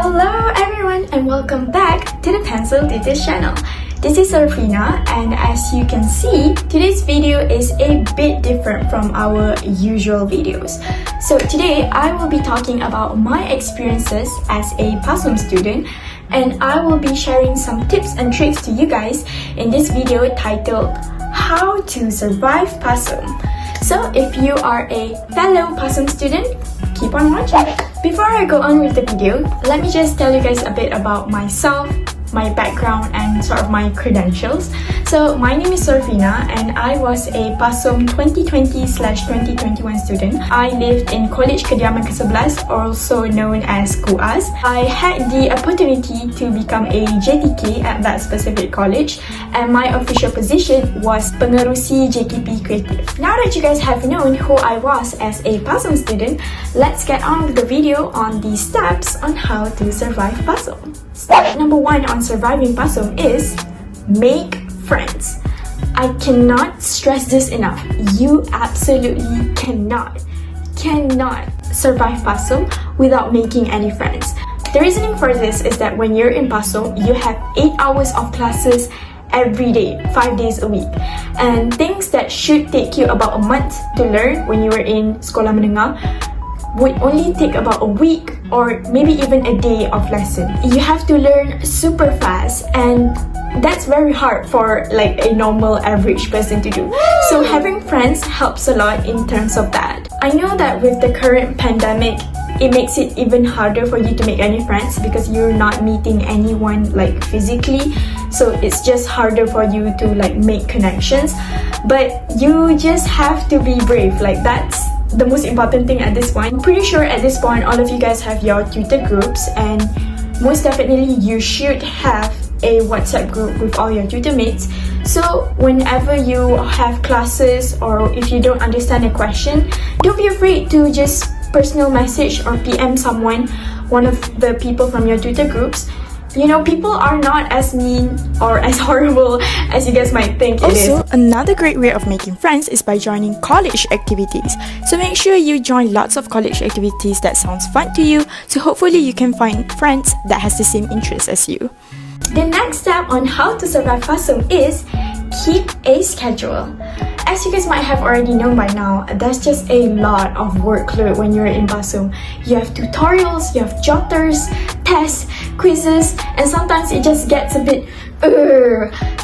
Hello everyone and welcome back to the Pencil Tutor channel. This is Sorfina, and as you can see, today's video is a bit different from our usual videos. So today I will be talking about my experiences as a PASUM student, and I will be sharing some tips and tricks to you guys in this video titled How to Survive PASUM. So if you are a fellow PASUM student, keep on watching. Before I go on with the video, let me just tell you guys a bit about myself, my background, and sort of my credentials. So my name is Surfina, and I was a PASUM 2020/2021 student. I lived in College Kediaman ke-11, also known as KUAS. I had the opportunity to become a JTK at that specific college, and my official position was Pengerusi JKP Creative. Now that you guys have known who I was as a PASUM student, let's get on with the video on the steps on how to survive PASUM. Step number 1 on surviving PASUM is make friends. I cannot stress this enough. You absolutely cannot survive PASUM without making any friends. The reasoning for this is that when you're in PASUM, you have 8 hours of classes every day, 5 days a week. And things that should take you about a month to learn when you were in sekolah menengah would only take about a week or maybe even a day of lesson. You have to learn super fast, and that's very hard for like a normal average person to do. So having friends helps a lot in terms of that. I know that with the current pandemic, it makes it even harder for you to make any friends because you're not meeting anyone like physically, so it's just harder for you to like make connections. But you just have to be brave. Like, that's the most important thing at this point. I'm pretty sure at this point all of you guys have your tutor groups, and most definitely you should have a WhatsApp group with all your tutor mates. So whenever you have classes or if you don't understand a question, don't be afraid to just personal message or PM someone, one of the people from your tutor groups. You know, people are not as mean or as horrible as you guys might think it is. Also, another great way of making friends is by joining college activities. So make sure you join lots of college activities that sounds fun to you, so hopefully you can find friends that has the same interests as you. The next step on how to survive PASUM is keep a schedule. As you guys might have already known by now, there's just a lot of workload when you're in PASUM. You have tutorials, you have jotters, tests, quizzes, and sometimes it just gets a bit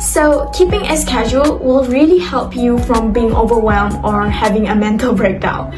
So keeping a schedule will really help you from being overwhelmed or having a mental breakdown.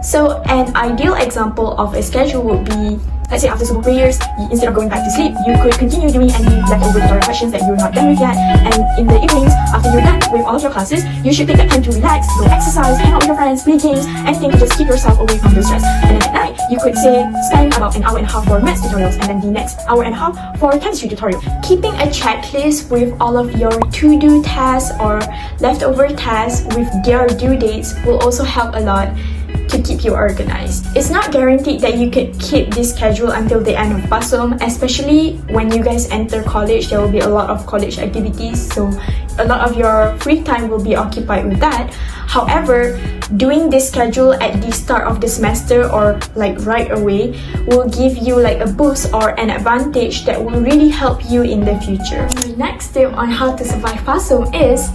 So an ideal example of a schedule would be, let's say after subuh prayers, instead of going back to sleep, you could continue doing any leftover tutorial questions that you're not done with yet. And in the evenings, after you're done with all of your classes, you should take that time to relax, go exercise, hang out with your friends, play games, anything to just keep yourself away from the stress. And then at night, you could say spend about an hour and a half for maths tutorials, and then the next hour and a half for chemistry tutorial. Keeping a checklist with all of your to-do tasks or leftover tasks with their due dates will also help a lot to keep you organized. It's not guaranteed that you could keep this schedule until the end of PASUM, especially when you guys enter college. There will be a lot of college activities, so a lot of your free time will be occupied with that. However, doing this schedule at the start of the semester or like right away will give you like a boost or an advantage that will really help you in the future. The next tip on how to survive PASUM is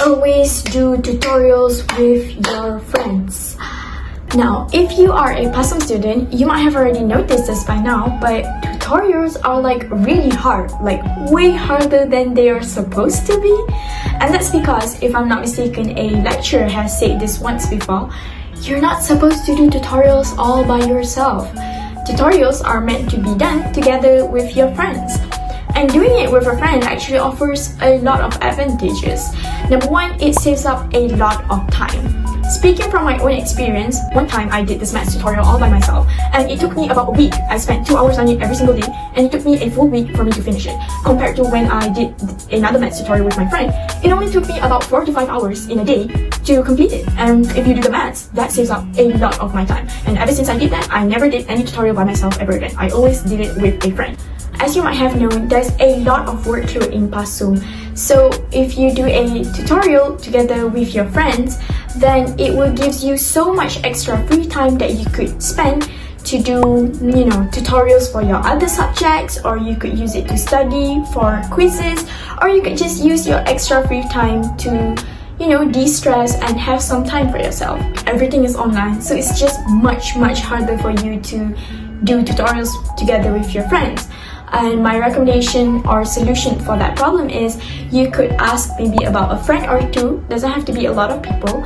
always do tutorials with your friends. Now, if you are a PASUM student, you might have already noticed this by now, but tutorials are like really hard, like way harder than they are supposed to be. And that's because, if I'm not mistaken, a lecturer has said this once before, you're not supposed to do tutorials all by yourself. Tutorials are meant to be done together with your friends. And doing it with a friend actually offers a lot of advantages. Number 1, it saves up a lot of time. Speaking from my own experience, one time I did this maths tutorial all by myself, and it took me about a week. I spent 2 hours on it every single day, and it took me a full week for me to finish it. Compared to when I did another maths tutorial with my friend, it only took me about 4 to 5 hours in a day to complete it. And if you do the maths, that saves up a lot of my time. And ever since I did that, I never did any tutorial by myself ever again. I always did it with a friend. As you might have known, there's a lot of workload in PASUM. So if you do a tutorial together with your friends, then it will give you so much extra free time that you could spend to do, tutorials for your other subjects, or you could use it to study for quizzes, or you could just use your extra free time to de-stress and have some time for yourself. Everything is online, so it's just much harder for you to do tutorials together with your friends. And my recommendation or solution for that problem is you could ask maybe about a friend or two, doesn't have to be a lot of people,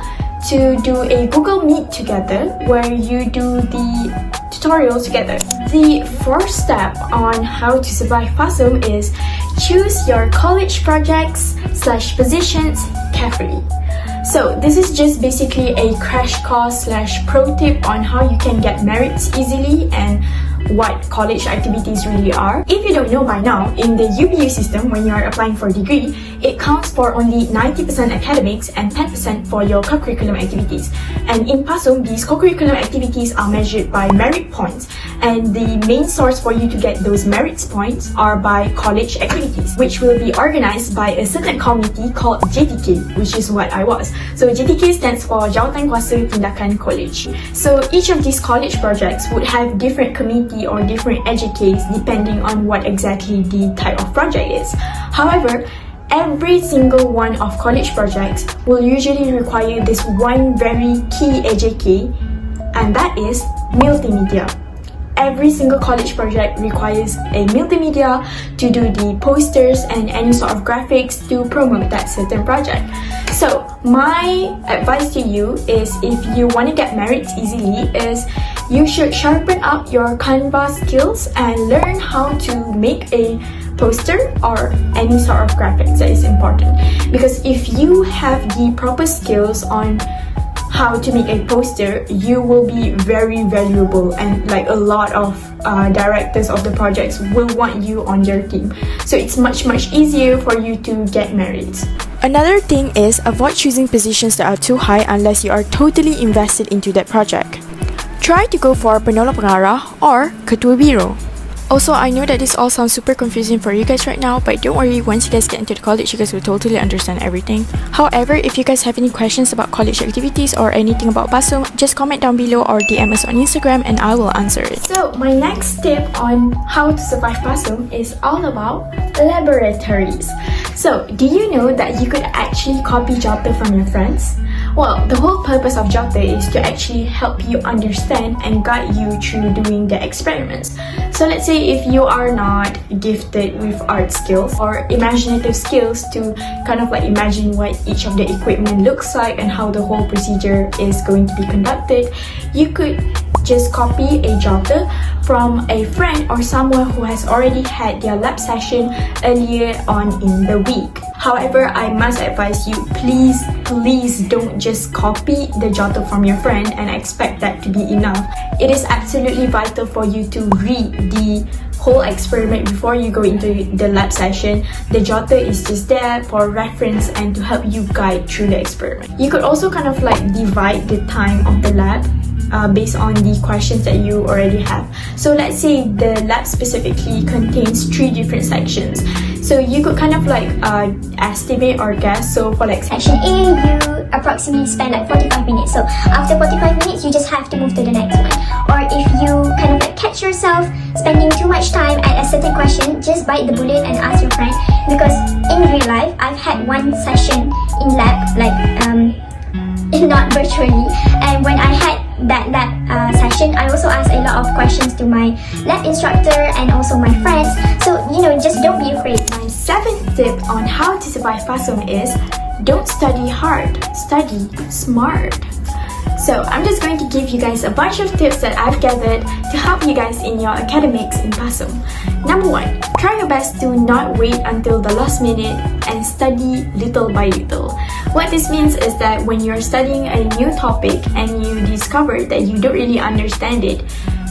to do a Google Meet together where you do the tutorial together. The first step on how to survive PASUM is choose your college projects/positions carefully. So this is just basically a crash course / pro tip on how you can get merits easily and what college activities really are. If you don't know by now, in the UBU system, when you are applying for a degree, it counts for only 90% academics and 10% for your co-curriculum activities. And in PASUM, these co-curriculum activities are measured by merit points, and the main source for you to get those merits points are by college activities, which will be organized by a certain committee called JTK, which is what I was. So JTK stands for Jawatankuasa Tindakan Kolej. So each of these college projects would have different committees or different educates depending on what exactly the type of project is. However, every single one of college projects will usually require this one very key educate, and that is multimedia. Every single college project requires a multimedia to do the posters and any sort of graphics to promote that certain project. So my advice to you is, if you want to get merits easily, is you should sharpen up your Canva skills and learn how to make a poster or any sort of graphics. That is important, because if you have the proper skills on how to make a poster, you will be very valuable, and like a lot of directors of the projects will want you on their team. So it's much easier for you to get merits. Another thing is avoid choosing positions that are too high unless you are totally invested into that project. Try to go for penolong pengarah or ketua biro. Also, I know that this all sounds super confusing for you guys right now, but don't worry, once you guys get into the college, you guys will totally understand everything. However, if you guys have any questions about college activities or anything about PASUM, just comment down below or DM us on Instagram and I will answer it. So my next tip on how to survive PASUM is all about laboratories. So do you know that you could actually copy Jota from your friends? Well, the whole purpose of Jota is to actually help you understand and guide you through doing the experiments. So let's say if you are not gifted with art skills or imaginative skills to kind of like imagine what each of the equipment looks like and how the whole procedure is going to be conducted, you could just copy a Jota from a friend or someone who has already had their lab session earlier on in the week. However, I must advise you, please don't just copy the Jota from your friend and expect that to be enough. It is absolutely vital for you to read the whole experiment before you go into the lab session. The Jota is just there for reference and to help you guide through the experiment. You could also kind of like divide the time of the lab based on the questions that you already have. So let's say the lab specifically contains 3 different sections. So you could kind of like estimate or guess. So for like section A, you approximately spend like 45 minutes. So after 45 minutes, you just have to move to the next one. Or if you kind of like catch yourself spending too much time at a certain question, just bite the bullet and ask your friend. Because in real life, I've had one session in lab, like not virtually, and when I had that lab session, I also asked a lot of questions to my lab instructor and also my friends. So just don't be afraid. My 7th tip on how to survive PASUM is don't study hard, study smart. So I'm just going to give you guys a bunch of tips that I've gathered to help you guys in your academics in PASUM. Number 1, try your best to not wait until the last minute and study little by little. What this means is that when you're studying a new topic and you discover that you don't really understand it,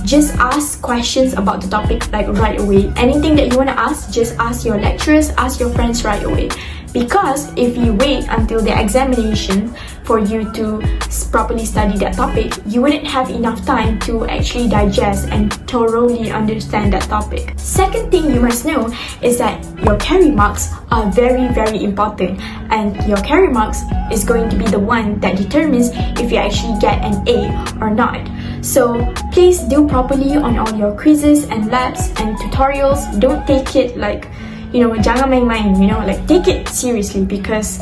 just ask questions about the topic like right away. Anything that you want to ask, just ask your lecturers, ask your friends right away. Because if you wait until the examination for you to properly study that topic, you wouldn't have enough time to actually digest and thoroughly understand that topic. Second thing you must know is that your carry marks are very important, and your carry marks is going to be the one that determines if you actually get an A or not. So please do properly on all your quizzes and labs and tutorials. Don't take it like, jangan main-main, like take it seriously, because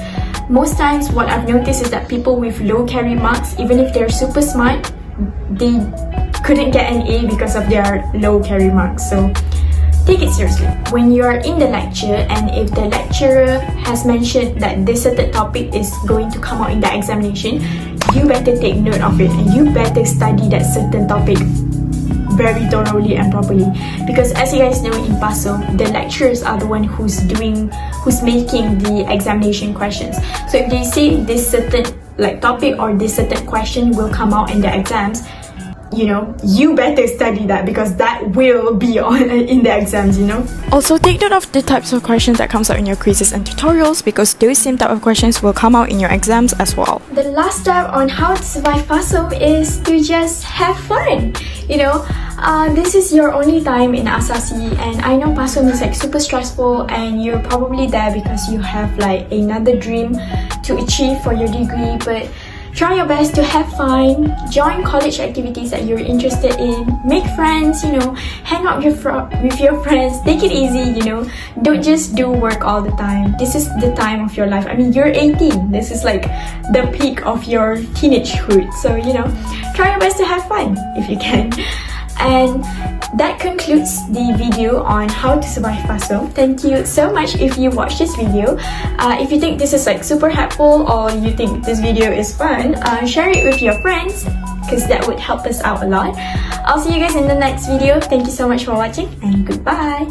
most times what I've noticed is that people with low carry marks, even if they're super smart, they couldn't get an A because of their low carry marks. So take it seriously. When you're in the lecture and if the lecturer has mentioned that this certain topic is going to come out in the examination, you better take note of it and you better study that certain topic very thoroughly and properly, because as you guys know, in PASUM, the lecturers are the one who's making the examination questions. So if they say this certain topic or this certain question will come out in the exams, you better study that, because that will be in the exams, Also, take note of the types of questions that comes out in your quizzes and tutorials, because those same type of questions will come out in your exams as well. The last step on how to survive PASUM is to just have fun. This is your only time in asasi, and I know PASUM is super stressful, and you're probably there because you have another dream to achieve for your degree, but try your best to have fun, join college activities that you're interested in, make friends, hang out with your friends, take it easy, don't just do work all the time. This is the time of your life. I mean, you're 18. This is the peak of your teenagehood. So, try your best to have fun if you can. And that concludes the video on how to survive PASUM. Thank you so much if you watched this video. If you think this is super helpful, or you think this video is fun, share it with your friends, because that would help us out a lot. I'll see you guys in the next video. Thank you so much for watching, and goodbye.